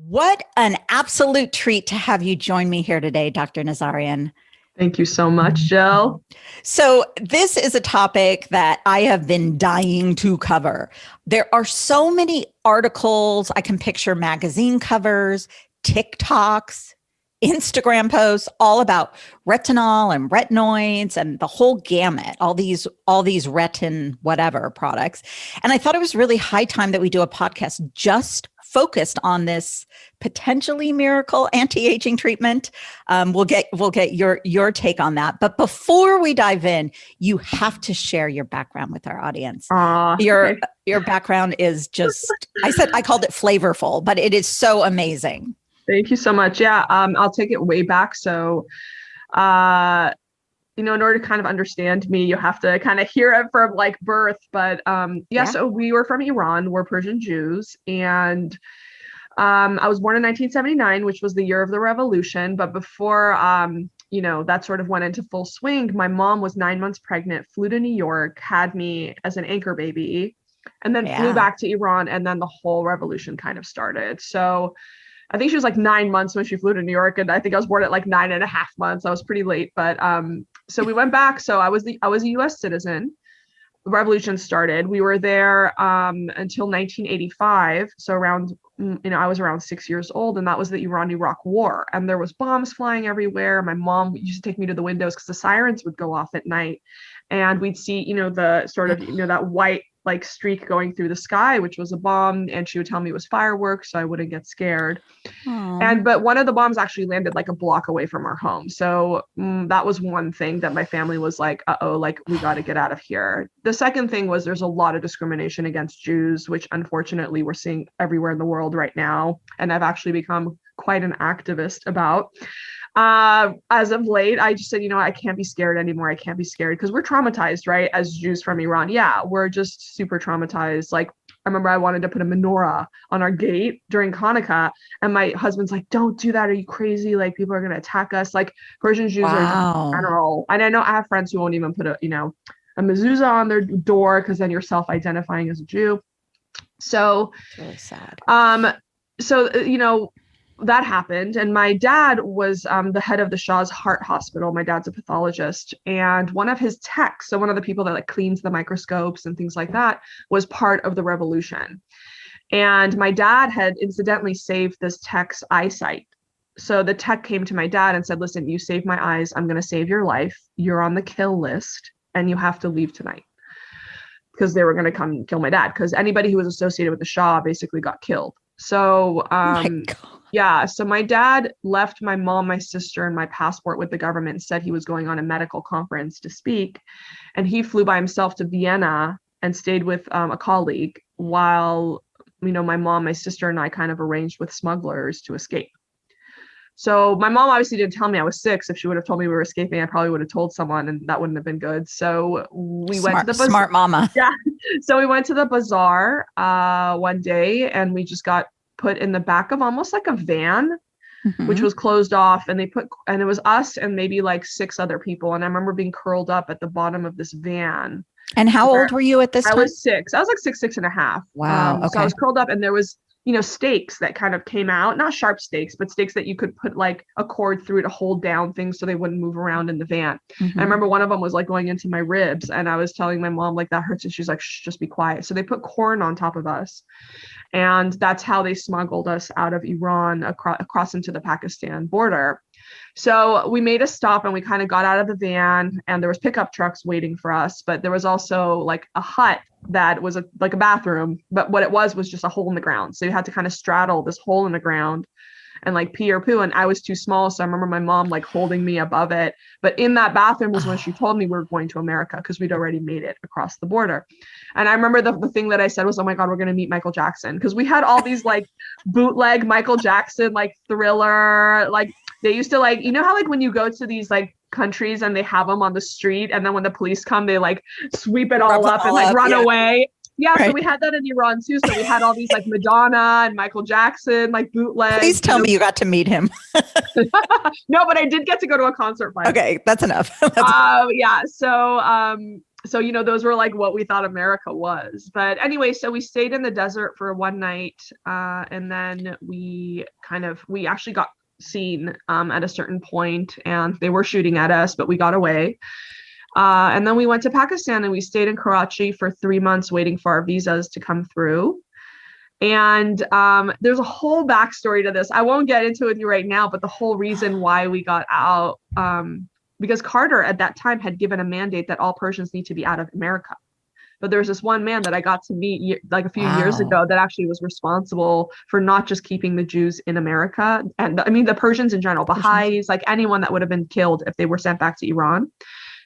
What an absolute treat to have you join me here today, Dr. Nazarian. Thank you so much, Jill. So this is a topic that I have been dying to cover. There are so many articles. I can picture magazine covers, TikToks, Instagram posts, all about retinol and retinoids and the whole gamut, all these retin whatever products. And I thought it was really high time that we do a podcast just focused on this potentially miracle anti-aging treatment. We'll get your take on that. But before we dive in, you have to share your background with our audience. Your background is just, I called it flavorful, but it is so amazing. Thank you so much. Yeah, I'll take it way back. So, in order to kind of understand me, you have to kind of hear it from like birth. But so we were from Iran. We're Persian Jews. And I was born in 1979, which was the year of the revolution. But before, that sort of went into full swing, my mom was 9 months pregnant, flew to New York, had me as an anchor baby, and then flew back to Iran. And then the whole revolution kind of started. So I think she was like 9 months when she flew to New York, and I think I was born at like 9.5 months. I was pretty late, but so we went back. So I was a U.S. citizen. The revolution started. We were there until 1985. So around, I was around 6 years old, and that was the Iran-Iraq War, and there was bombs flying everywhere. My mom used to take me to the windows because the sirens would go off at night, and we'd see, the sort of, that white like streak going through the sky, which was a bomb, and she would tell me it was fireworks so I wouldn't get scared. But one of the bombs actually landed like a block away from our home. So that was one thing that my family was like, like we got to get out of here. The second thing was there's a lot of discrimination against Jews, which unfortunately we're seeing everywhere in the world right now, and I've actually become quite an activist about. As of late, I just said, I can't be scared anymore. I can't be scared because we're traumatized, right? As Jews from Iran. Yeah, we're just super traumatized. Like, I remember I wanted to put a menorah on our gate during Hanukkah, and my husband's like, don't do that. Are you crazy? Like, people are going to attack us. Like, Persian Jews are in general. And I know I have friends who won't even put a mezuzah on their door because then you're self-identifying as a Jew. So it's really sad. That happened. And my dad was the head of the Shah's Heart Hospital. My dad's a pathologist. And one of his techs, so one of the people that like cleans the microscopes and things like that, was part of the revolution. And my dad had incidentally saved this tech's eyesight. So the tech came to my dad and said, listen, you saved my eyes. I'm going to save your life. You're on the kill list and you have to leave tonight. Because they were going to come kill my dad. Because anybody who was associated with the Shah basically got killed. So, so my dad left my mom, my sister, and my passport with the government and said he was going on a medical conference to speak. And he flew by himself to Vienna and stayed with a colleague while, my mom, my sister, and I kind of arranged with smugglers to escape. So my mom obviously didn't tell me I was 6. If she would have told me we were escaping, I probably would have told someone, and that wouldn't have been good. So we went to the bazaar. Smart mama. Yeah. So we went to the bazaar one day, and we just got put in the back of almost like a van, which was closed off. And it was us and maybe like 6 other people. And I remember being curled up at the bottom of this van. And how old were you at this time? I was 6. I was like 6.5. Wow. Okay. So I was curled up, and there was, stakes that kind of came out, not sharp stakes, but stakes that you could put like a cord through to hold down things so they wouldn't move around in the van. I remember one of them was like going into my ribs, and I was telling my mom like that hurts, and she's like, shh, just be quiet. So they put corn on top of us, and that's how they smuggled us out of Iran across into the Pakistan border. So we made a stop, and we kind of got out of the van, and there was pickup trucks waiting for us, but there was also like a hut that was like a bathroom, but what it was just a hole in the ground. So you had to kind of straddle this hole in the ground and like pee or poo. And I was too small. So I remember my mom like holding me above it. But in that bathroom was when she told me we were going to America, because we'd already made it across the border. And I remember the thing that I said was, oh my God, we're going to meet Michael Jackson. Because we had all these like bootleg Michael Jackson, like Thriller, like they used to like, how like when you go to these like countries and they have them on the street, and then when the police come, they like sweep it all up and like run away. Yeah, right. So we had that in Iran too. So we had all these like Madonna and Michael Jackson, like bootlegs. Please tell me you got to meet him. No, but I did get to go to a concert finally. Okay, that's enough. Yeah. So So, those were like what we thought America was. But anyway, so we stayed in the desert for one night. And then we actually got seen at a certain point, and they were shooting at us, but we got away. And then we went to Pakistan, and we stayed in Karachi for 3 months waiting for our visas to come through. And there's a whole backstory to this. I won't get into it with you right now, but the whole reason why we got out, because Carter at that time had given a mandate that all Persians need to be out of America. But there was this one man that I got to meet like a few years ago that actually was responsible for not just keeping the Jews in America. And I mean, the Persians in general, Baha'is, like anyone that would have been killed if they were sent back to Iran.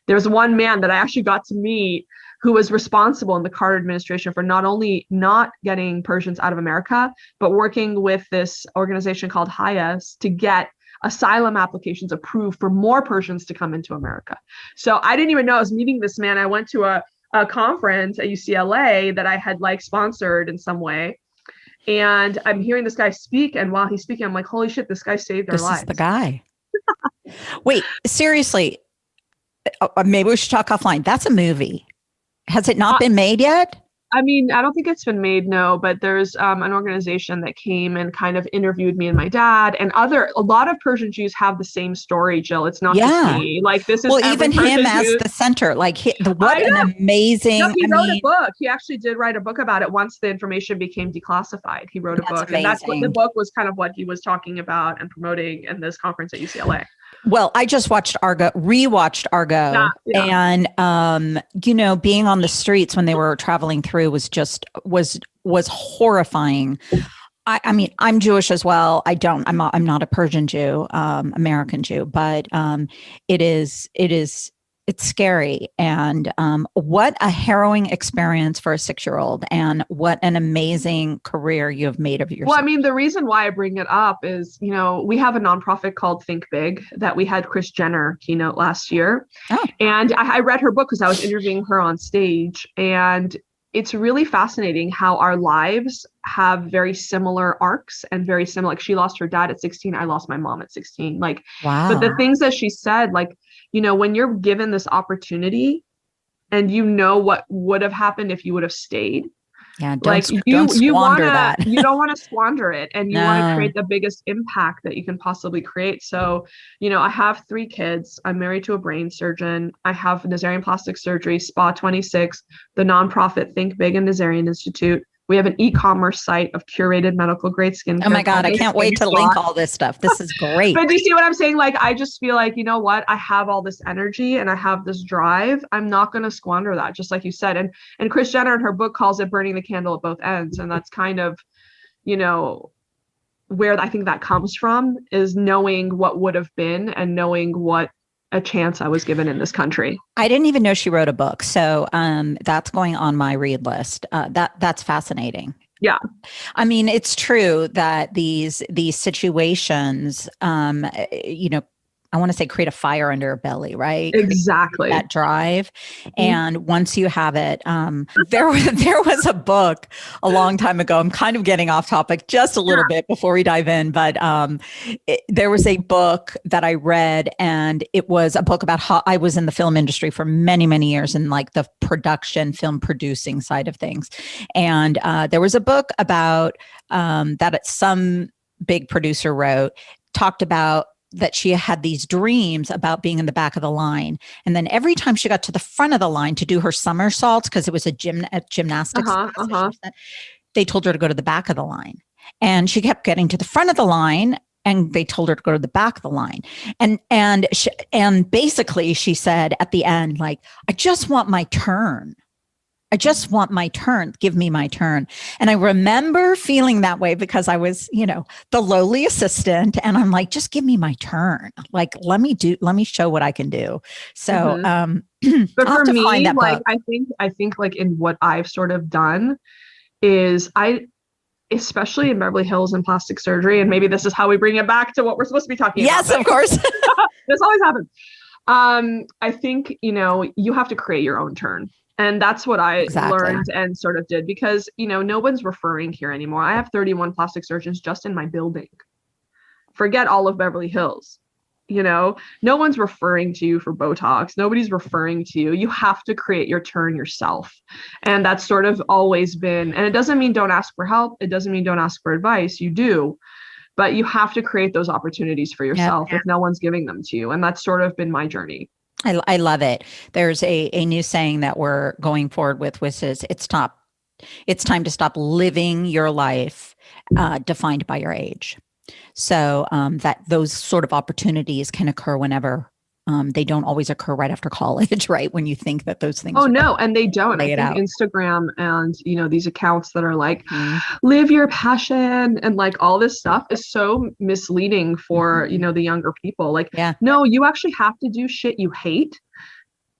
There's one man that I actually got to meet who was responsible in the Carter administration for not only not getting Persians out of America, but working with this organization called HIAS to get asylum applications approved for more Persians to come into America. So I didn't even know I was meeting this man. I went to a conference at UCLA that I had like sponsored in some way. And I'm hearing this guy speak. And while he's speaking, I'm like, holy shit, this guy saved our lives. This is the guy. Wait, seriously, maybe we should talk offline. That's a movie. Has it not been made yet? I mean, I don't think it's been made, no, but there's an organization that came and kind of interviewed me and my dad, and a lot of Persian Jews have the same story, Jill. It's not just me. Like this is even him as the center. Like what an amazing. No, he wrote a book. He actually did write a book about it once the information became declassified. He wrote a book, and that's what the book was kind of what he was talking about and promoting in this conference at UCLA. Well, I just rewatched Argo, and being on the streets when they were traveling through was horrifying. I mean, I'm Jewish as well. I'm not a Persian Jew, American Jew, but it's scary. And what a harrowing experience for a 6-year-old, and what an amazing career you have made of yourself. Well, I mean, the reason why I bring it up is, we have a nonprofit called Think Big that we had Kris Jenner keynote last year. Oh. And I read her book because I was interviewing her on stage. And it's really fascinating how our lives have very similar arcs and very similar. Like she lost her dad at 16. I lost my mom at 16. Like, wow. But the things that she said, like, when you're given this opportunity and what would have happened if you would have stayed. Yeah, don't squander that. You don't want to squander it, and you want to create the biggest impact that you can possibly create. So, I have 3 kids. I'm married to a brain surgeon. I have Nazarian plastic surgery, Spa 26, the nonprofit Think Big and Nazarian Institute. We have an e-commerce site of curated medical grade skincare. Oh my God, I can't wait to link all this stuff. This is great. But do you see what I'm saying? Like, I just feel like, you know what? I have all this energy and I have this drive. I'm not going to squander that, just like you said. And Kris Jenner in her book calls it burning the candle at both ends. And that's kind of, where I think that comes from, is knowing what would have been and knowing what a chance I was given in this country. I didn't even know she wrote a book. So that's going on my read list. That's fascinating. Yeah. I mean, it's true that these situations, I want to say create a fire under your belly, right? Exactly. That drive. And once you have it, there was a book a long time ago. I'm kind of getting off topic just a little bit before we dive in, but there was a book that I read, and it was a book about how I was in the film industry for many, many years in like the film producing side of things. And there was a book about that some big producer wrote, talked about that she had these dreams about being in the back of the line. And then every time she got to the front of the line to do her somersaults, because it was a gymnastics class, they told her to go to the back of the line. And she kept getting to the front of the line, and they told her to go to the back of the line. And basically she said at the end, like, I just want my turn. I just want my turn. Give me my turn. And I remember feeling that way because I was, the lowly assistant, and I'm like, just give me my turn. Like, let me show what I can do. So, but for me, like, I think like in what I've sort of done is especially in Beverly Hills and plastic surgery, and maybe this is how we bring it back to what we're supposed to be talking about. Yes, of course. This always happens. I think, you have to create your own turn. And that's what I learned and sort of did, because, no one's referring here anymore. I have 31 plastic surgeons just in my building. Forget all of Beverly Hills. No one's referring to you for Botox. Nobody's referring to you. You have to create your turn yourself. And that's sort of always been, and it doesn't mean don't ask for help. It doesn't mean don't ask for advice. You do, but you have to create those opportunities for yourself if no one's giving them to you. And that's sort of been my journey. I love it. There's a new saying that we're going forward with, which is it's time to stop living your life defined by your age. So that those sort of opportunities can occur whenever. They don't always occur right after college, right? When you think that those things. Oh, no, and they don't. I think Instagram and, these accounts that are like, live your passion and like all this stuff is so misleading for, the younger people. Like, no, you actually have to do shit you hate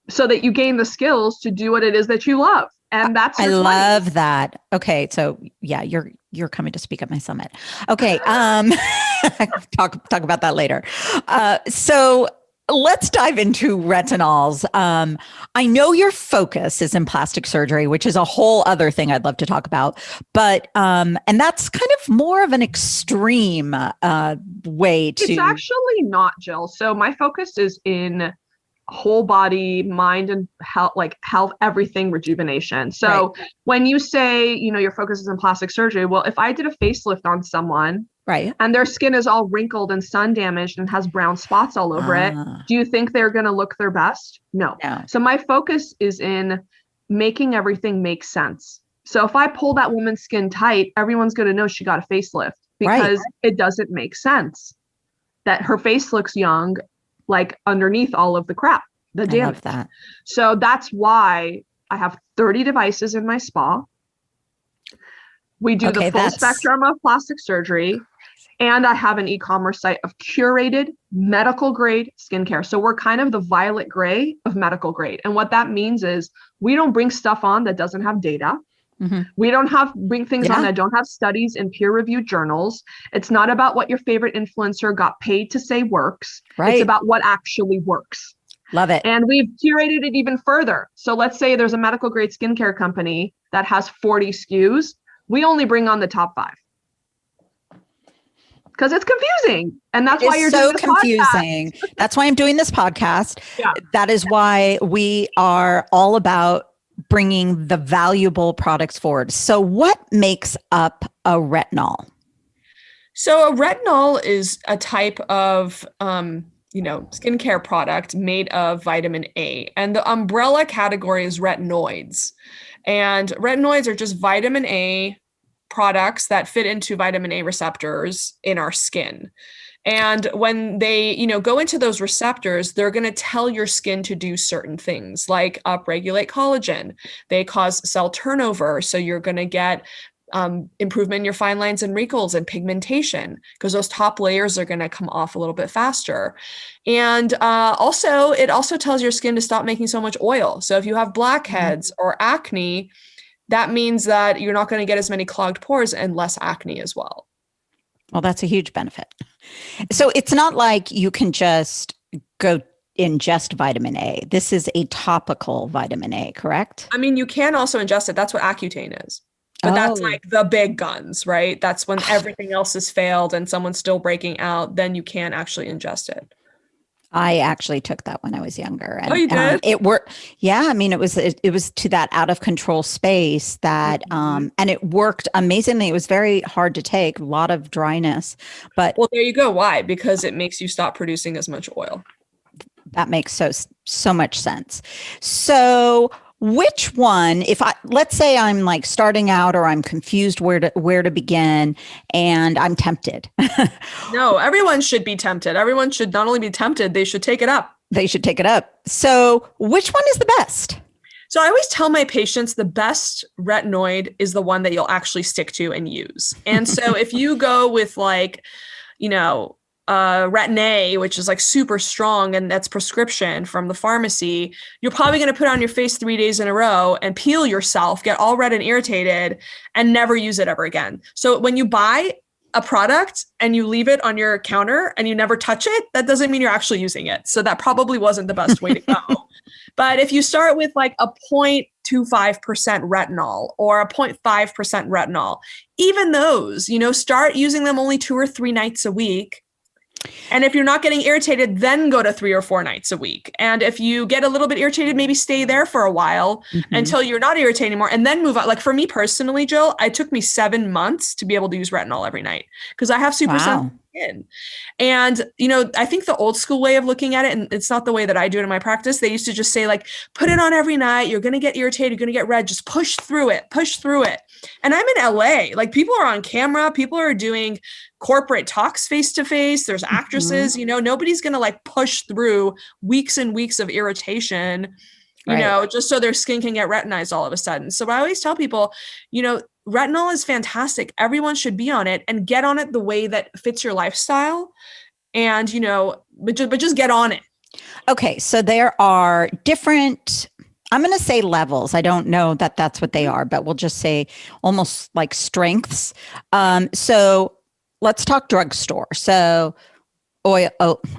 so that you gain the skills to do what it is that you love. And that's I love that. Okay. So yeah, you're coming to speak at my summit. Okay. Talk about that later. So let's dive into retinols. I know your focus is in plastic surgery, which is a whole other thing I'd love to talk about. But and that's kind of more of an extreme way to. It's actually not, Jill. So my focus is in whole body, mind, and health, everything rejuvenation. So when you say, your focus is in plastic surgery, well, if I did a facelift on someone, right, and their skin is all wrinkled and sun damaged and has brown spots all over it, do you think they're going to look their best? No. So my focus is in making everything make sense. So if I pull that woman's skin tight, everyone's going to know she got a facelift because it doesn't make sense that her face looks young, like underneath all of the crap, the damage. I love that. So that's why I have 30 devices in my spa. We do the full spectrum of plastic surgery. And I have an e-commerce site of curated medical grade skincare. So we're kind of the violet gray of medical grade. And what that means is we don't bring stuff on that doesn't have data. We don't bring things on that don't have studies in peer-reviewed journals. It's not about what your favorite influencer got paid to say works. It's about what actually works. Love it. And we've curated it even further. So let's say there's a medical grade skincare company that has 40 SKUs. We only bring on the top 5. Because it's confusing. And that's why you're doing this confusing. That's why I'm doing this podcast. That is why we are all about bringing the valuable products forward. So what makes up a retinol? So a retinol is a type of, skincare product made of vitamin A. And the umbrella category is retinoids. And retinoids are just vitamin A products that fit into vitamin A receptors in our skin. And when they, go into those receptors, they're going to tell your skin to do certain things like upregulate collagen. They cause cell turnover. So you're going to get improvement in your fine lines and wrinkles and pigmentation because those top layers are going to come off a little bit faster. And it also tells your skin to stop making so much oil. So if you have blackheads or acne, that means that you're not going to get as many clogged pores and less acne as well. Well, that's a huge benefit. So it's not like you can just go ingest vitamin A. This is a topical vitamin A, correct? I mean, you can also ingest it. That's what Accutane is. But that's like the big guns, right? That's when everything else has failed and someone's still breaking out, then you can actually ingest it. I actually took that when I was younger. And, you did? It worked. Yeah. I mean, it was to that out of control space that, and it worked amazingly. It was very hard to take, a lot of dryness, but. Well, there you go. Why? Because it makes you stop producing as much oil. That makes so much sense. So which one, let's say I'm like starting out or I'm confused where to begin and I'm tempted. No, everyone should be tempted. Everyone should not only be tempted, they should take it up. So which one is the best? So I always tell my patients the best retinoid is the one that you'll actually stick to and use. And so if you go with Retin-A, which is like super strong and that's prescription from the pharmacy, you're probably going to put on your face 3 days in a row and peel yourself, get all red and irritated and never use it ever again. So when you buy a product and you leave it on your counter and you never touch it, that doesn't mean you're actually using it. So that probably wasn't the best way to go. But if you start with like a 0.25% retinol or a 0.5% retinol, even those, start using them only 2 or 3 nights a week. And if you're not getting irritated, then go to 3 or 4 nights a week. And if you get a little bit irritated, maybe stay there for a while until you're not irritated anymore and then move on. Like for me personally, Jill, it took me 7 months to be able to use retinol every night because I have super sensitive skin. And, I think the old school way of looking at it, and it's not the way that I do it in my practice, they used to just say like, put it on every night. You're going to get irritated. You're going to get red. Just push through it. And I'm in LA. Like people are on camera. People are doing corporate talks face to face. There's actresses, nobody's going to like push through weeks and weeks of irritation, just so their skin can get retinized all of a sudden. So I always tell people, retinol is fantastic. Everyone should be on it and get on it the way that fits your lifestyle. And, but just get on it. Okay. So there are different, I'm going to say levels. I don't know that that's what they are, but we'll just say almost like strengths. So let's talk drugstore. So oil,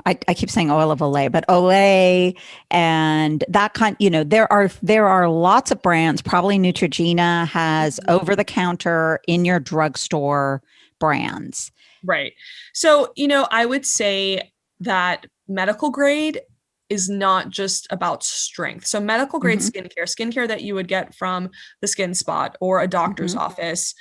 I keep saying oil of Olay, but Olay and that kind, there are lots of brands. Probably Neutrogena has over-the-counter in your drugstore brands. Right. So, I would say that medical grade is not just about strength. So medical grade skincare that you would get from the Skin Spot or a doctor's office,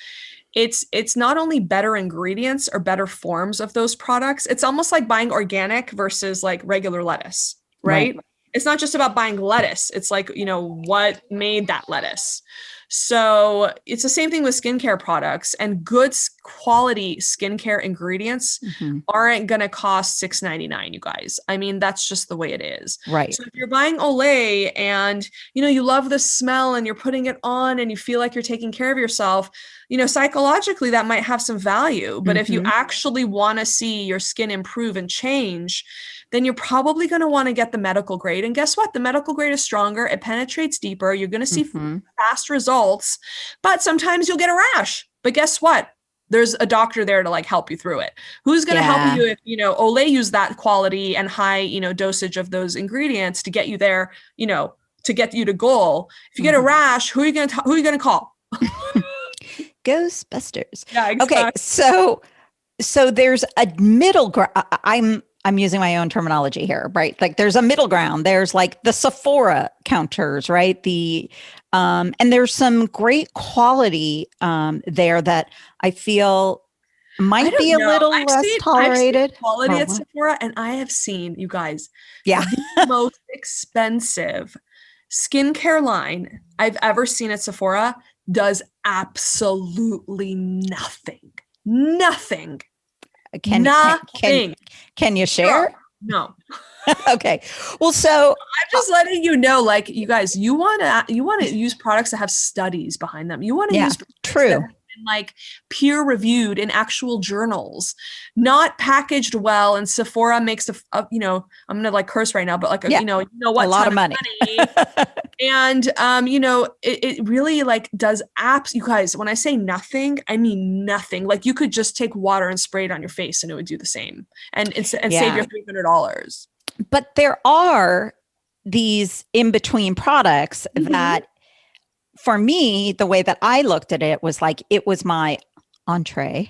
it's not only better ingredients or better forms of those products. It's almost like buying organic versus like regular lettuce, right? It's not just about buying lettuce. It's like, what made that lettuce? So it's the same thing with skincare products, and good quality skincare ingredients aren't going to cost $6.99, you guys. I mean, that's just the way it is. Right. So if you're buying Olay and, you love the smell and you're putting it on and you feel like you're taking care of yourself, psychologically that might have some value. But if you actually want to see your skin improve and change, then you're probably going to want to get the medical grade. And guess what? The medical grade is stronger. It penetrates deeper. You're going to see fast results, but sometimes you'll get a rash. But guess what? There's a doctor there to like help you through it. Who's going to help you if, Olay used that quality and high, dosage of those ingredients to get you there, to get you to goal. If you get a rash, who are you going to call? Ghostbusters. Yeah, exactly. Okay. So there's a middle ground. I'm using my own terminology here, right? Like there's a middle ground. There's like the Sephora counters, right? And there's some great quality there that I feel might be a little less tolerated. I've seen quality at Sephora, and I have seen, you guys, the most expensive skincare line I've ever seen at Sephora does absolutely nothing. Nothing. Can you share? No. Okay. Well, so I'm just letting you know, like, you guys, you want to use products that have studies behind them. You want to use true. That have been, like, peer reviewed in actual journals, not packaged well. And Sephora makes I'm gonna like curse right now, but like what, a lot of money. And it really like does apps. You guys, when I say nothing, I mean nothing. Like you could just take water and spray it on your face and it would do the same and save your $300. But there are these in-between products that, for me, the way that I looked at it was like it was my entree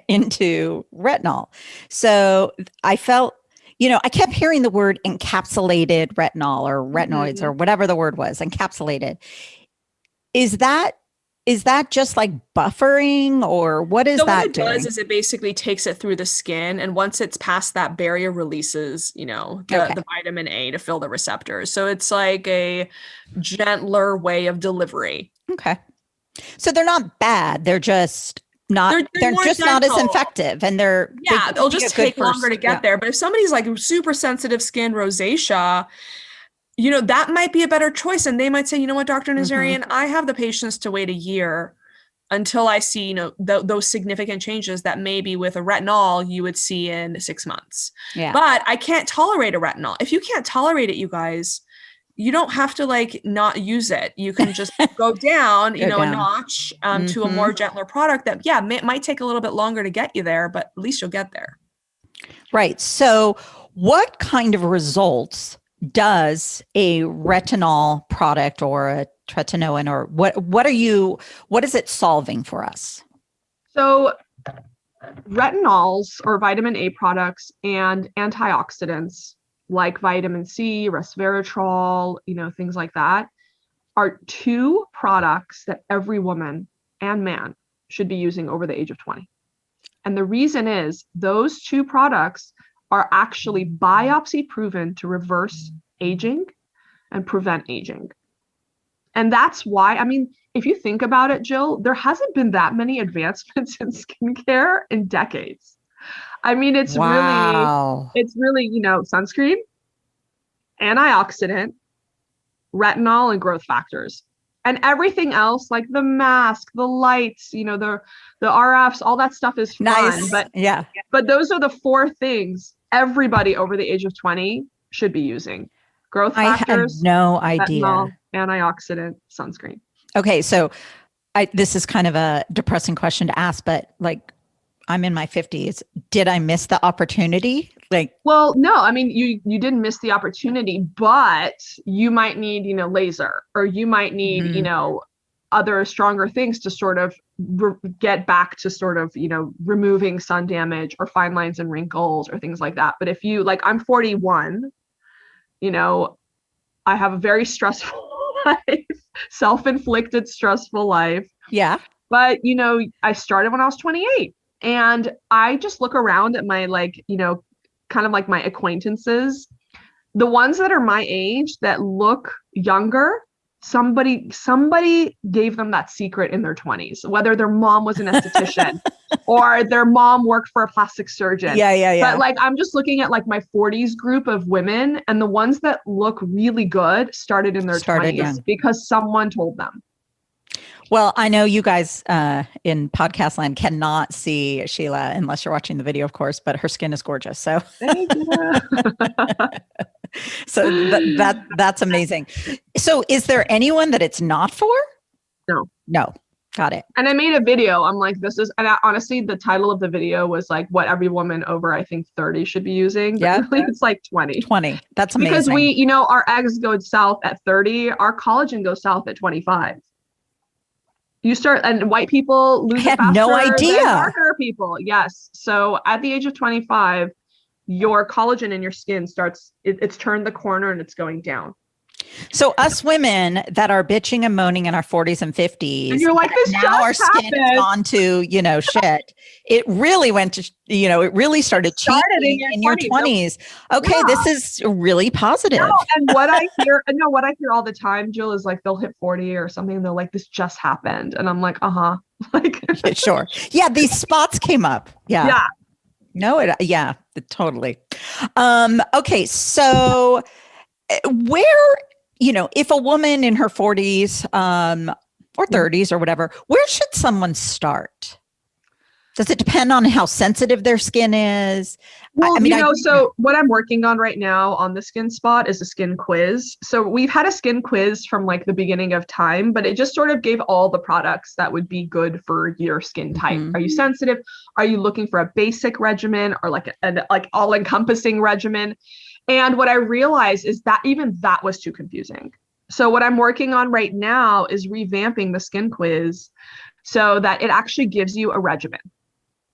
into retinol. So I felt, I kept hearing the word encapsulated retinol or retinoids or whatever the word was, encapsulated. Is that just like buffering, or what is that doing? What it does is it basically takes it through the skin, and once it's past that barrier, releases, the vitamin A to fill the receptors. So it's like a gentler way of delivery. Okay. So they're not bad. They're just not, they're just gentle. Not as effective, and they'll just take longer to get there. But if somebody's like super sensitive skin, rosacea, that might be a better choice. And they might say, you know what, Dr. Nazarian, I have the patience to wait a year until I see, those significant changes that maybe with a retinol you would see in 6 months. Yeah. But I can't tolerate a retinol. If you can't tolerate it, you guys, you don't have to like not use it. You can just go down, a notch to a more gentler product that, might take a little bit longer to get you there, but at least you'll get there. Right. So what kind of results does a retinol product or a tretinoin, or what is it solving for us? So retinols or vitamin A products and antioxidants like vitamin C, resveratrol, things like that are two products that every woman and man should be using over the age of 20. And the reason is those two products are actually biopsy proven to reverse aging and prevent aging. And that's why, if you think about it, Jill, there hasn't been that many advancements in skincare in decades. It's really, sunscreen, antioxidant, retinol, and growth factors. And everything else, like the mask, the lights, the RFs, all that stuff is fun. Nice. But those are the four things everybody over the age of 20 should be using. Growth factors, I had no idea. Retinol, antioxidant, sunscreen. Okay, so this is kind of a depressing question to ask, but like I'm in my 50s. Did I miss the opportunity? Well, no, you didn't miss the opportunity, but you might need, laser, or you might need, other stronger things to sort of get back to sort of, removing sun damage or fine lines and wrinkles or things like that. But if you I'm 41, I have a very stressful life, self-inflicted stressful life. Yeah. But, I started when I was 28, and I just look around at my kind of like my acquaintances, the ones that are my age that look younger. Somebody gave them that secret in their 20s, whether their mom was an esthetician or their mom worked for a plastic surgeon. Yeah. But I'm just looking at my 40s group of women, and the ones that look really good started in their 20s young. Because someone told them. Well, I know you guys in podcast land cannot see Sheila unless you're watching the video, of course, but her skin is gorgeous. So, so that's amazing. So is there anyone that it's not for? No. Got it. And I made a video. I'm like, honestly, the title of the video was what every woman over, I think 30 should be using. Yeah. Really, it's 20. 20. That's amazing. Because we, our eggs go south at 30, our collagen goes south at 25. You start, and white people lose it faster no idea. Than darker people. Yes. So at the age of 25, your collagen in your skin it's turned the corner and it's going down. So us women that are bitching and moaning in our 40s and 50s, and you're like, this now our skin happened. has gone to, shit. It really went to, it really started changing in your 20s. Okay, yeah. This is really positive. No, and what I hear all the time, Jill, is they'll hit 40 or something, and they're like, this just happened. And I'm like, sure. Yeah, these spots came up. Yeah. Yeah. No, totally. Okay, so where, if a woman in her 40s or 30s or whatever, where should someone start? Does it depend on how sensitive their skin is? Well, so what I'm working on right now on the Skin Spot is a skin quiz. So we've had a skin quiz from the beginning of time, but it just sort of gave all the products that would be good for your skin type. Mm-hmm. Are you sensitive? Are you looking for a basic regimen or an all-encompassing regimen? And what I realized is that even that was too confusing. So what I'm working on right now is revamping the skin quiz so that it actually gives you a regimen.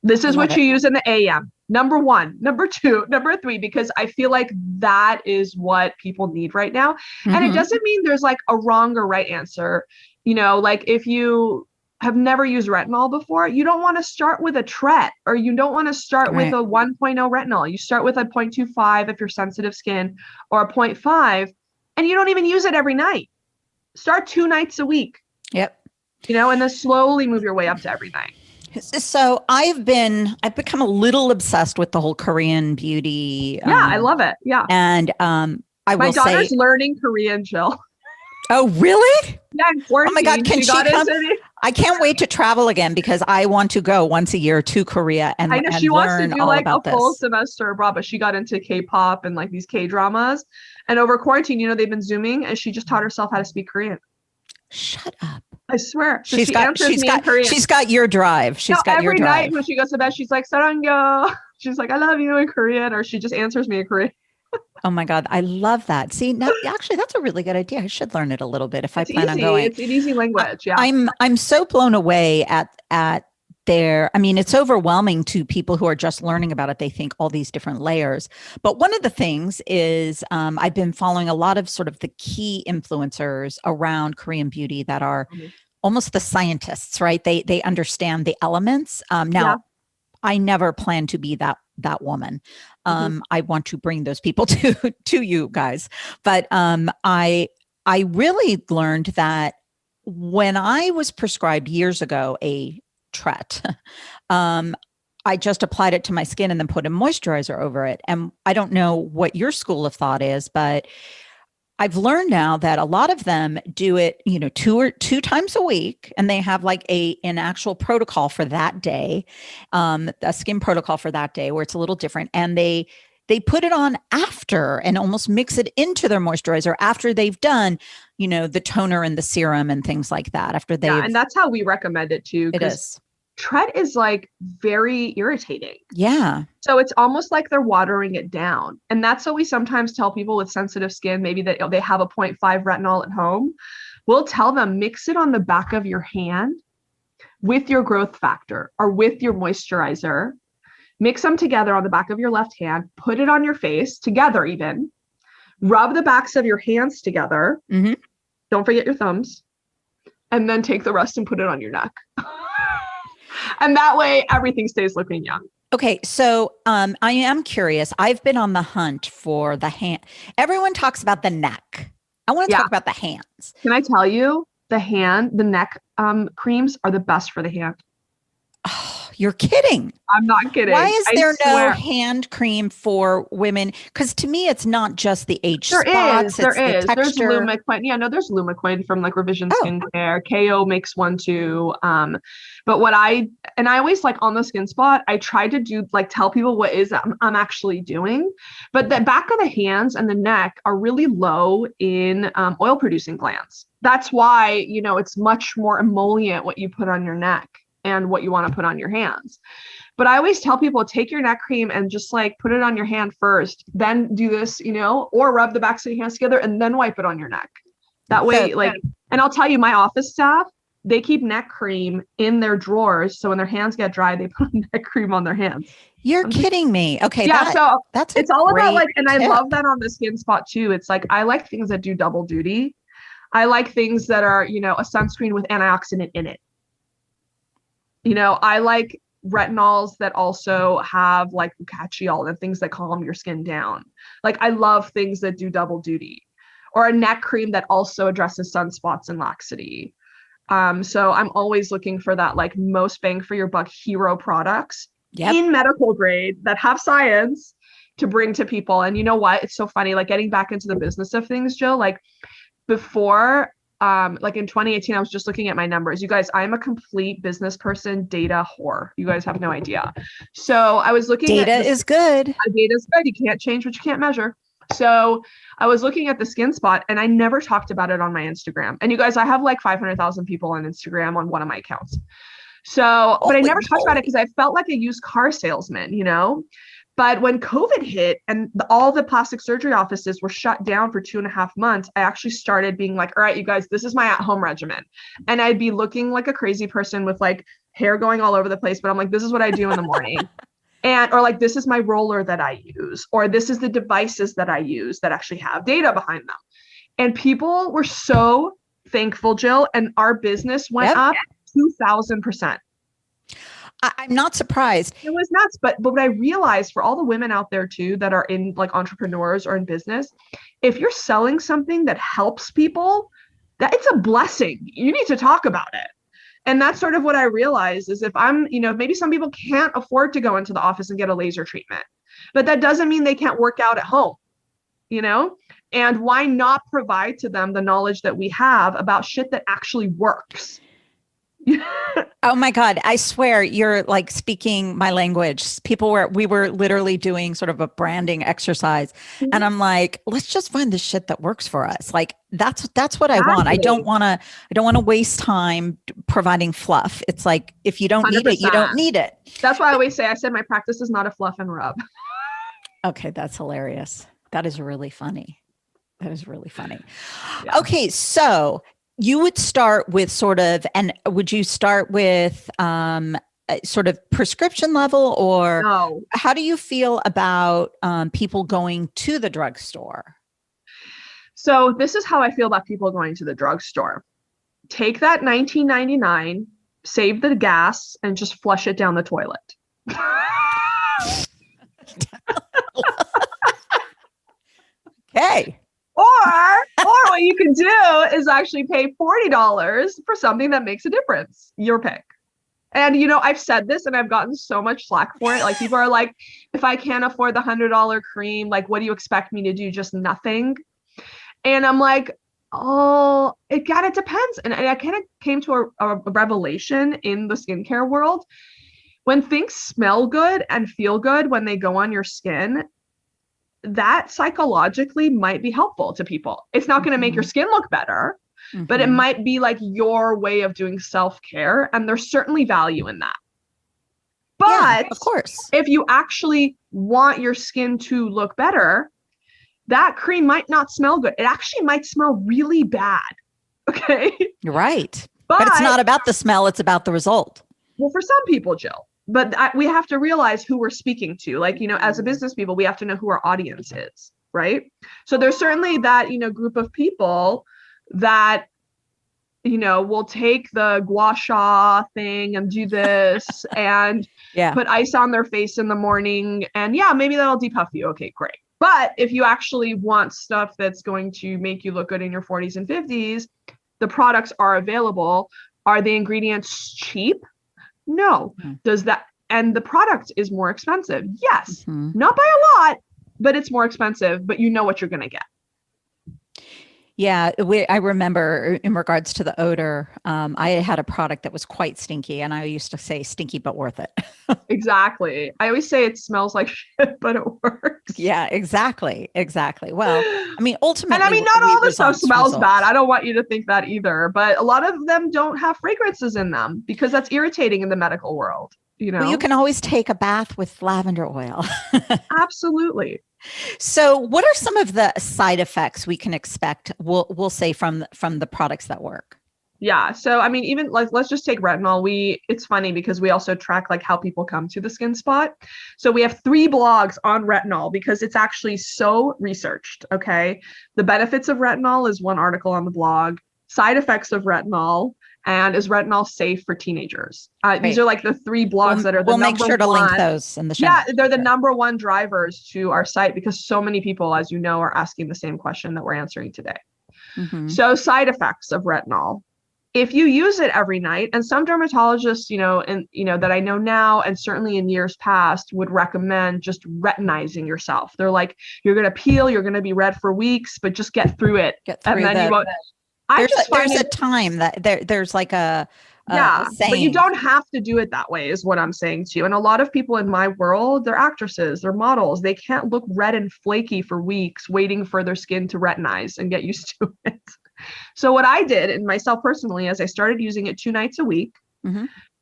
This is what you use in the AM. Number 1, number 2, number 3, because I feel like that is what people need right now. Mm-hmm. And it doesn't mean there's a wrong or right answer. If you have never used retinol before, you don't want to start with a tret, or you don't want to start with a 1.0 retinol. You start with a 0.25 if you're sensitive skin, or a 0.5, and you don't even use it every night. Start 2 nights a week. Yep. And then slowly move your way up to every night. So I've become a little obsessed with the whole Korean beauty. Yeah, I love it. Yeah. And my daughter's learning Korean, Jill. Oh, really? Yeah, oh my God, can she come? I can't wait to travel again because I want to go once a year to Korea and learn all about this. She wants to do a full semester abroad, but she got into K-pop and these K-dramas. And over quarantine, they've been Zooming, and she just taught herself how to speak Korean. Shut up. I swear. So she's got your drive. Every night when she goes to bed, she's like, "Sarangyo." She's like, "I love you" in Korean, or she just answers me in Korean. Oh my God, I love that. See, now actually, that's a really good idea. I should learn it a little bit if I plan on going. It's an easy language. Yeah, I'm so blown away at I mean, it's overwhelming to people who are just learning about it. They think all these different layers. But one of the things is I've been following a lot of sort of the key influencers around Korean beauty that are almost the scientists, right? They understand the elements. Now, I never plan to be that woman. I want to bring those people to you guys. But I really learned that when I was prescribed years ago a Tret, I just applied it to my skin and then put a moisturizer over it. And I don't know what your school of thought is, but I've learned now that a lot of them do it, two times a week, and they have like an actual protocol for that day, a skin protocol for that day where it's a little different. And they put it on after and almost mix it into their moisturizer after they've done, the toner and the serum and things like that. After they, and that's how we recommend it too. It is. Tret is like very irritating. Yeah. So it's almost like they're watering it down. And that's what we sometimes tell people with sensitive skin, maybe that they have a 0.5 retinol at home. We'll tell them, mix it on the back of your hand with your growth factor or with your moisturizer. Mix them together on the back of your left hand, put it on your face together even. Rub the backs of your hands together. Mm-hmm. Don't forget your thumbs. And then take the rest and put it on your neck. And that way everything stays looking young. Okay. So I am curious. I've been on the hunt for the hand. Everyone talks about the neck. I want to talk about the hands. Can I tell you, the neck creams are the best for the hand. Oh, you're kidding. I'm not kidding. Why is there no hand cream for women? Because to me, it's not just the age spots. There is. The there's texture. Lumiquin. Yeah, no, there's Lumiquin from like Revision Skincare. KO makes one too. But I always like on the skin spot, I try to do like tell people what is I'm actually doing. But the back of the hands and the neck are really low in oil producing glands. That's why, it's much more emollient what you put on your neck and what you want to put on your hands. But I always tell people, take your neck cream and just like put it on your hand first, then do this, or rub the backs of your hands together and then wipe it on your neck. That way, and I'll tell you, my office staff, they keep neck cream in their drawers. So when their hands get dry, they put neck cream on their hands. You're kidding me. Okay. Yeah. It's all about like, and tip. I love that on the skin spot too. It's like, I like things that do double duty. I like things that are, a sunscreen with antioxidant in it. I like retinols that also have like catchiol and things that calm your skin down. Like I love things that do double duty, or a neck cream that also addresses sunspots and laxity. So I'm always looking for that like most bang for your buck hero products in medical grade that have science to bring to people. And you know what? It's so funny, like getting back into the business of things, Jill, like before, like in 2018, I was just looking at my numbers. You guys, I'm a complete business person, data whore. You guys have no idea. So I was looking at data is good. Data is good. You can't change what you can't measure. So I was looking at the skin spot and I never talked about it on my Instagram. And you guys, I have like 500,000 people on Instagram on one of my accounts. So, but I never talked about it because I felt like a used car salesman, But when COVID hit and all the plastic surgery offices were shut down for 2.5 months, I actually started being like, all right, you guys, this is my at-home regimen. And I'd be looking like a crazy person with like hair going all over the place. But I'm like, this is what I do in the morning. Or like, this is my roller that I use, or this is the devices that I use that actually have data behind them. And people were so thankful, Jill, and our business went up 2,000%. I'm not surprised. It was nuts. But what I realized for all the women out there too, that are in like entrepreneurs or in business, if you're selling something that helps people, that it's a blessing. You need to talk about it. And that's sort of what I realized is if I'm, maybe some people can't afford to go into the office and get a laser treatment, but that doesn't mean they can't work out at home, and why not provide to them the knowledge that we have about shit that actually works? Oh my God. I swear you're like speaking my language. We were literally doing sort of a branding exercise. Mm-hmm. And I'm like, let's just find the shit that works for us. Like that's what I want. I don't want to waste time providing fluff. It's like, if you don't 100%. Need it, you don't need it. That's why I always say, my practice is not a fluff and rub. Okay. That's hilarious. That is really funny. Yeah. Okay. So you would start with would you start with sort of prescription level, or No. how do you feel about people going to the drugstore? So this is how I feel about people going to the drugstore. Take that $19.99, save the gas, and just flush it down the toilet. Okay. Or what you can do is actually pay $40 for something that makes a difference. Your pick. And, I've said this and I've gotten so much slack for it. Like, people are like, if I can't afford the $100 cream, like, what do you expect me to do? Just nothing. And I'm like, oh, it kind of depends. And I kind of came to a revelation in the skincare world. When things smell good and feel good when they go on your skin, that psychologically might be helpful to people. It's not going to make your skin look better, but it might be like your way of doing self-care. And there's certainly value in that. But yeah, of course, if you actually want your skin to look better, that cream might not smell good. It actually might smell really bad. Okay. You're right. But it's not about the smell. It's about the result. Well, for some people, Jill. But we have to realize who we're speaking to. Like, as a business people, we have to know who our audience is, right? So there's certainly that, group of people that, will take the gua sha thing and do this and put ice on their face in the morning. And maybe that'll depuff you. Okay, great. But if you actually want stuff that's going to make you look good in your 40s and 50s, the products are available. Are the ingredients cheap? No. Does that, and the product is more expensive? Yes. Not by a lot, but it's more expensive, but you know what you're going to get. Yeah, I remember in regards to the odor, I had a product that was quite stinky, and I used to say stinky but worth it. Exactly. I always say it smells like shit, but it works. Yeah, exactly. Well, I mean, ultimately, and not all the stuff smells bad. I don't want you to think that either, but a lot of them don't have fragrances in them because that's irritating in the medical world. Well, you can always take a bath with lavender oil. Absolutely. So what are some of the side effects we can expect, we'll say from the products that work? Yeah. So, I mean, even like, let's just take retinol. It's funny because we also track like how people come to the skin spot. So we have 3 blogs on retinol because it's actually so researched. Okay. The benefits of retinol is one article on the blog, side effects of retinol, and is retinol safe for teenagers? These are like the 3 blogs that are the number one. We'll make sure to link those in the show. Yeah, they're the number one drivers to our site because so many people, as you know, are asking the same question that we're answering today. So side effects of retinol. If you use it every night, and some dermatologists, that I know now, and certainly in years past, would recommend just retinizing yourself. They're like, you're going to peel, you're going to be red for weeks, but just get through it. And then you won't. There's a time that there's like a saying. But you don't have to do it that way is what I'm saying to you. And a lot of people in my world, they're actresses, they're models. They can't look red and flaky for weeks waiting for their skin to retinize and get used to it. So what I did, and myself personally, is I started using it 2 nights a week.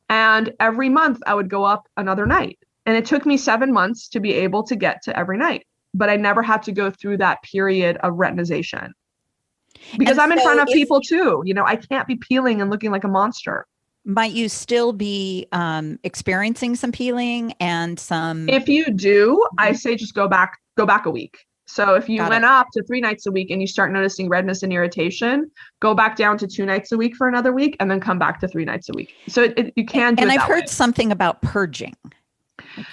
And every month I would go up another night. And it took me 7 months to be able to get to every night. But I never had to go through that period of retinization. Because I'm in front of people too. I can't be peeling and looking like a monster. Might you still be experiencing some peeling and some? If you do, I say just go back a week. So if you went up to 3 nights a week and you start noticing redness and irritation, go back down to 2 nights a week for another week and then come back to 3 nights a week. So you can do it. And I've heard something about purging.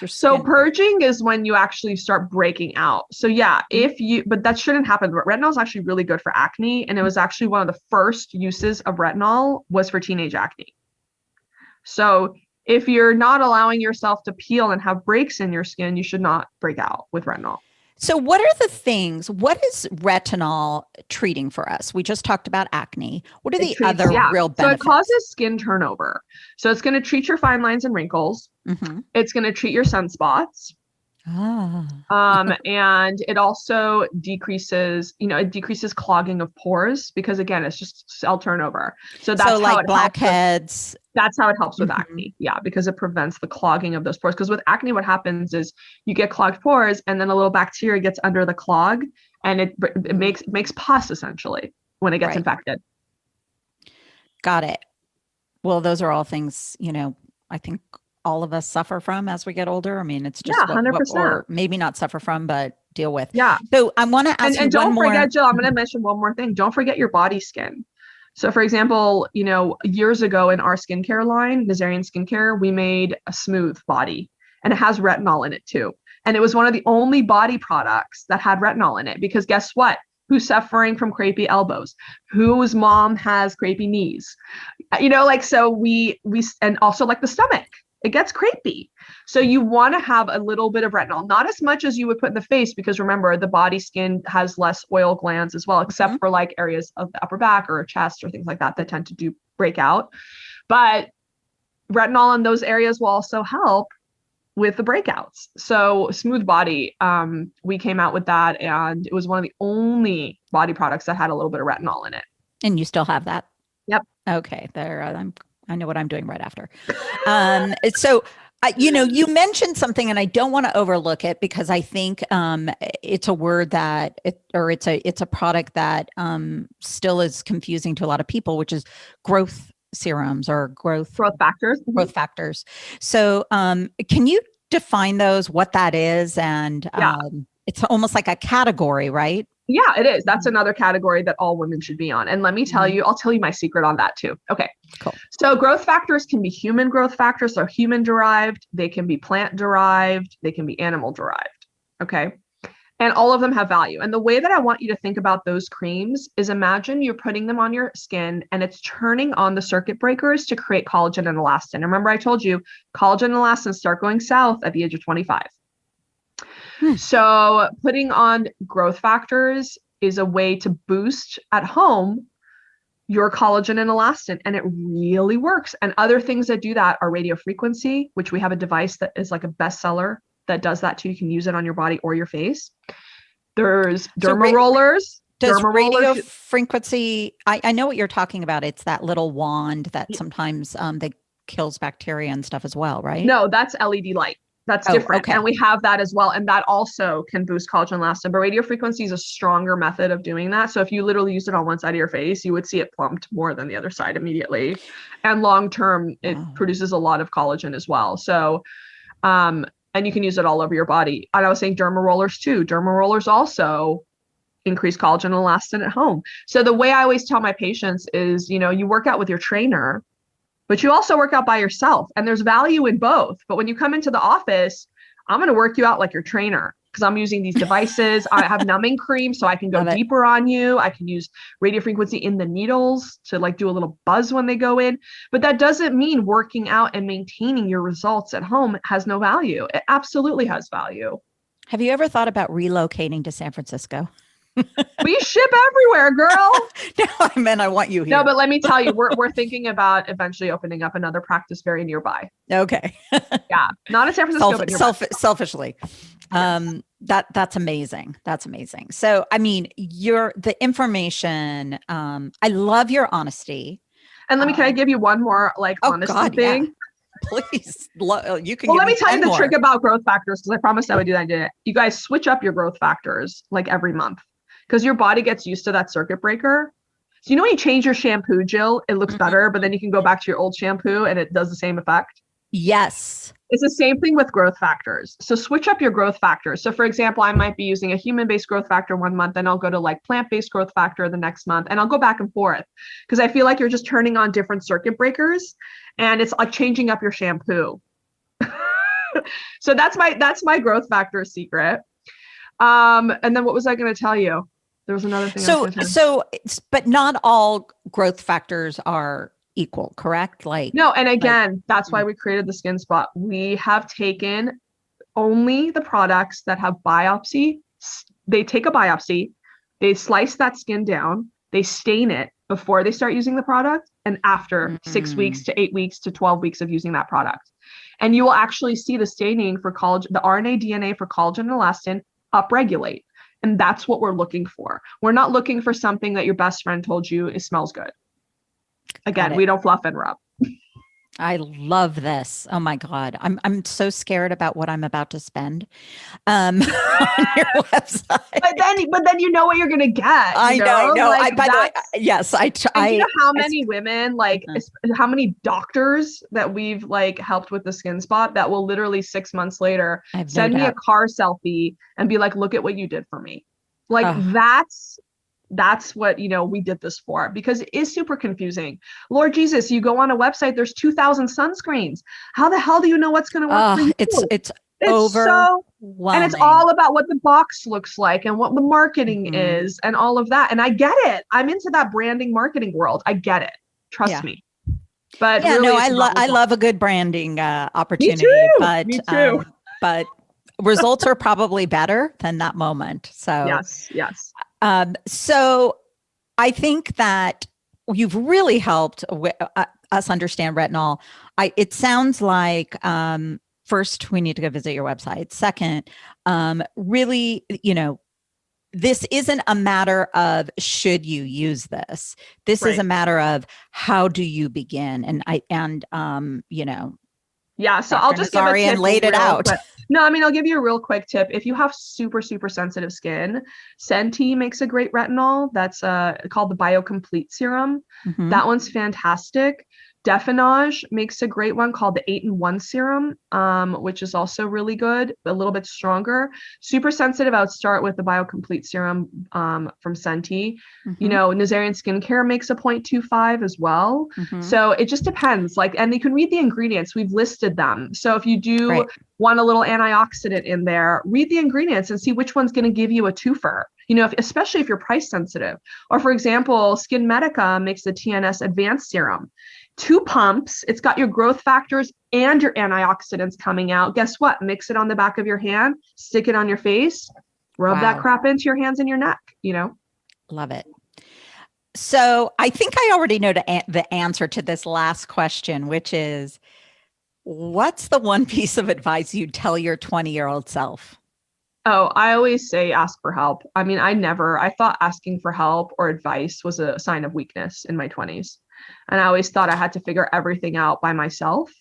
So purging is when you actually start breaking out. So but that shouldn't happen. Retinol is actually really good for acne. And it was actually one of the first uses of retinol was for teenage acne. So if you're not allowing yourself to peel and have breaks in your skin, you should not break out with retinol. So what is retinol treating for us? We just talked about acne. What are the other real benefits? So it causes skin turnover. So it's going to treat your fine lines and wrinkles. It's going to treat your sunspots. And it also decreases clogging of pores because again, it's just cell turnover. So that's how like blackheads. That's how it helps with acne. Yeah, because it prevents the clogging of those pores. Because with acne, what happens is you get clogged pores and then a little bacteria gets under the clog and it makes pus essentially when it gets infected. Got it. Well, those are all things, I think all of us suffer from as we get older. I mean, it's just Yeah, 100%. or maybe not suffer from, but deal with. Yeah. So I want to ask you and one don't more. forget, Jill, I'm going to mention one more thing. Don't forget your body skin. So for example, years ago in our skincare line, Nazarian skincare, we made a smooth body, and it has retinol in it too. And it was one of the only body products that had retinol in it, because guess what? Who's suffering from crepey elbows? Whose mom has crepey knees? So we and also like the stomach, it gets crepey. So you want to have a little bit of retinol, not as much as you would put in the face, because remember, the body skin has less oil glands as well, except for like areas of the upper back or chest or things like that tend to break out. But retinol in those areas will also help with the breakouts. So smooth body, we came out with that, and it was one of the only body products that had a little bit of retinol in it. And you still have that? Yep. Okay. There, I know what I'm doing right after. So, you mentioned something, and I don't want to overlook it, because I think it's a word that it's a product that still is confusing to a lot of people, which is growth serums or growth factors. Growth factors. So, can you define those? What that is, and it's almost like a category, right? Yeah, it is. That's another category that all women should be on. And let me tell you, I'll tell you my secret on that too. Okay. Cool. So growth factors can be human growth factors, so human derived. They can be plant derived. They can be animal derived. Okay. And all of them have value. And the way that I want you to think about those creams is, imagine you're putting them on your skin and it's turning on the circuit breakers to create collagen and elastin. Remember, I told you collagen and elastin start going south at the age of 25. So putting on growth factors is a way to boost at home your collagen and elastin, and it really works. And other things that do that are radio frequency, which we have a device that is like a bestseller that does that too. You can use it on your body or your face. There's derma rollers. Does radio frequency, I know what you're talking about. It's that little wand that sometimes that kills bacteria and stuff as well, right? No, that's LED light. That's different. Okay. And we have that as well. And that also can boost collagen and elastin. But radio frequency is a stronger method of doing that. So if you literally used it on one side of your face, you would see it plumped more than the other side immediately. And long term, it produces a lot of collagen as well. So, and you can use it all over your body. And I was saying derma rollers too. Derma rollers also increase collagen and elastin at home. So the way I always tell my patients is, you work out with your trainer, but you also work out by yourself, and there's value in both. But when you come into the office, I'm going to work you out like your trainer, because I'm using these devices. I have numbing cream, so I can go deeper on you. I can use radio frequency in the needles to like do a little buzz when they go in. But that doesn't mean working out and maintaining your results at home has no value. It absolutely has value. Have you ever thought about relocating to San Francisco? We ship everywhere, girl. No, I meant I want you here. No, but let me tell you, we're thinking about eventually opening up another practice very nearby. Okay. Yeah, not in San Francisco, but nearby. Selfishly. That's amazing. That's amazing. So, I mean, the information, I love your honesty. And can I give you one more honesty thing? Yeah. Please. You can. Well, let me tell you the trick about growth factors, because I promised I would do that. I did it. You guys switch up your growth factors like every month, because your body gets used to that circuit breaker. So when you change your shampoo, Jill, it looks better, but then you can go back to your old shampoo and it does the same effect. Yes. It's the same thing with growth factors. So switch up your growth factors. So for example, I might be using a human-based growth factor one month, and I'll go to like plant-based growth factor the next month, and I'll go back and forth, because I feel like you're just turning on different circuit breakers, and it's like changing up your shampoo. So that's my growth factor secret. And then what was I going to tell you? There was another thing. But not all growth factors are equal, correct? No. And again, that's why we created the Skin Spot. We have taken only the products that have biopsy. They take a biopsy, they slice that skin down, they stain it before they start using the product, and after 6 weeks to 8 weeks to 12 weeks of using that product. And you will actually see the staining for collagen, the RNA, DNA for collagen and elastin upregulate. And that's what we're looking for. We're not looking for something that your best friend told you it smells good. Again, we don't fluff and rub. I love this. Oh my God. I'm so scared about what I'm about to spend on your website. But then you know what you're gonna get. I know. No, Like, by the way, yes, and you know how many women, like how many doctors that we've like helped with the skin spot that will literally 6 months later send me a car selfie and be like, look at what you did for me. Like that's what, we did this for, because it is super confusing. Lord Jesus, you go on a website, there's 2,000 sunscreens. How the hell do you know what's going to work for you? It's overwhelming. And it's all about what the box looks like and what the marketing is and all of that. And I get it. I'm into that branding marketing world. I get it. Trust me. But yeah, really, no, I love a good branding opportunity. Me too. But results are probably better than that moment. So yes. So I think that you've really helped us understand retinol. It sounds like first, we need to go visit your website. Second, really, this isn't a matter of should you use this. This is a matter of how do you begin? Yeah, so I'll just give a tip. Laid it out. No, I'll give you a real quick tip. If you have super, super sensitive skin, Senti makes a great retinol. That's called the BioComplete Serum. That one's fantastic. Definage makes a great one called the 8-in-1 serum, which is also really good, a little bit stronger. Super sensitive, I would start with the BioComplete Serum from Senti. Nazarian Skincare makes a 0.25 as well. So it just depends. And you can read the ingredients. We've listed them. So if you do want a little antioxidant in there, read the ingredients and see which one's going to give you a twofer. Especially if you're price sensitive. Or for example, Skin Medica makes the TNS Advanced Serum. 2 pumps, it's got your growth factors and your antioxidants coming out. Guess what? Mix it on the back of your hand, stick it on your face, rub that crap into your hands and your neck, Love it. So I think I already know the answer to this last question, which is, what's the one piece of advice you'd tell your 20-year-old self? Oh, I always say ask for help. I thought asking for help or advice was a sign of weakness in my 20s. And I always thought I had to figure everything out by myself.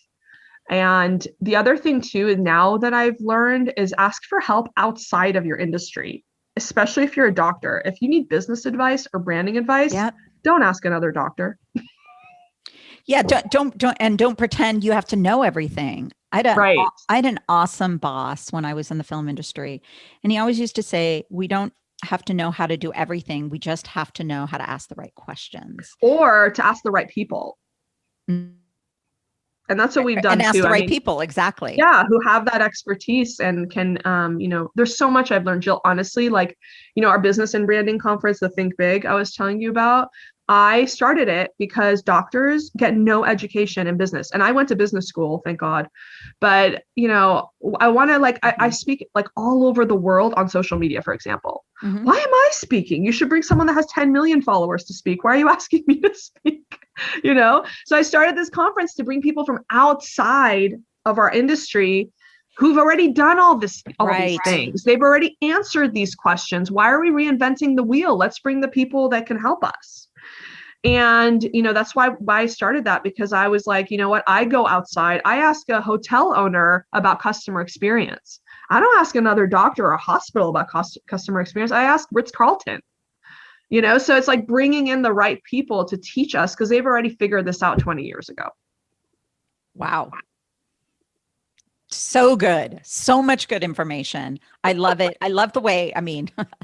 And the other thing too, now that I've learned, is ask for help outside of your industry, especially if you're a doctor. If you need business advice or branding advice, don't ask another doctor. Yeah, don't pretend you have to know everything. I had an awesome boss when I was in the film industry, and he always used to say, we don't have to know how to do everything. We just have to know how to ask the right questions. Or to ask the right people. And that's what we've done and ask too. the right people, exactly. Yeah, who have that expertise and can, there's so much I've learned, Jill, honestly, our business and branding conference, the Think Big I was telling you about, I started it because doctors get no education in business. And I went to business school, thank God. But, I want to I speak all over the world on social media, for example. Why am I speaking? You should bring someone that has 10 million followers to speak. Why are you asking me to speak? So I started this conference to bring people from outside of our industry who've already done all these things. They've already answered these questions. Why are we reinventing the wheel? Let's bring the people that can help us. And, that's why I started that, because I was like, you know what, I go outside. I ask a hotel owner about customer experience. I don't ask another doctor or a hospital about customer experience. I ask Ritz-Carlton, so it's like bringing in the right people to teach us, because they've already figured this out 20 years ago. Wow. So good. So much good information. I love it. I love the way, I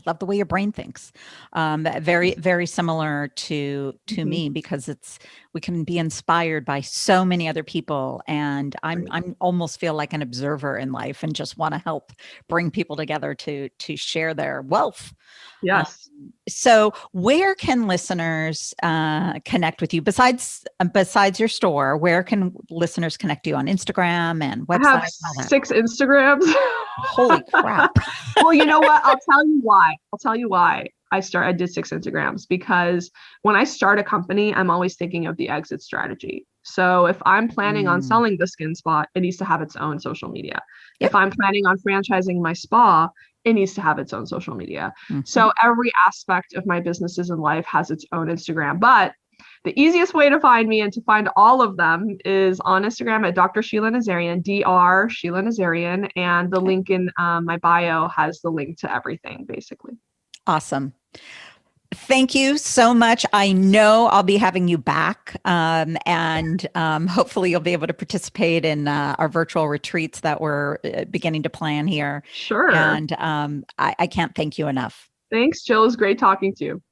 love the way your brain thinks. Very, very similar to me, because we can be inspired by so many other people. And I'm almost feel like an observer in life and just want to help bring people together to share their wealth. Yes. So where can listeners connect with you besides your store? Where can listeners connect you on Instagram and website? I have 6 Instagrams. Holy crap. Well, you know what? I'll tell you why I did 6 Instagrams, because when I start a company, I'm always thinking of the exit strategy. So if I'm planning on selling the Skin Spot, it needs to have its own social media. Yep. If I'm planning on franchising my spa, it needs to have its own social media. So every aspect of my businesses in life has its own Instagram. But the easiest way to find me and to find all of them is on Instagram at Dr. Sheila Nazarian, Dr. Sheila Nazarian. And the link in my bio has the link to everything, basically. Awesome. Thank you so much. I know I'll be having you back, and hopefully you'll be able to participate in our virtual retreats that we're beginning to plan here. Sure. And I can't thank you enough. Thanks, Jill. It was great talking to you.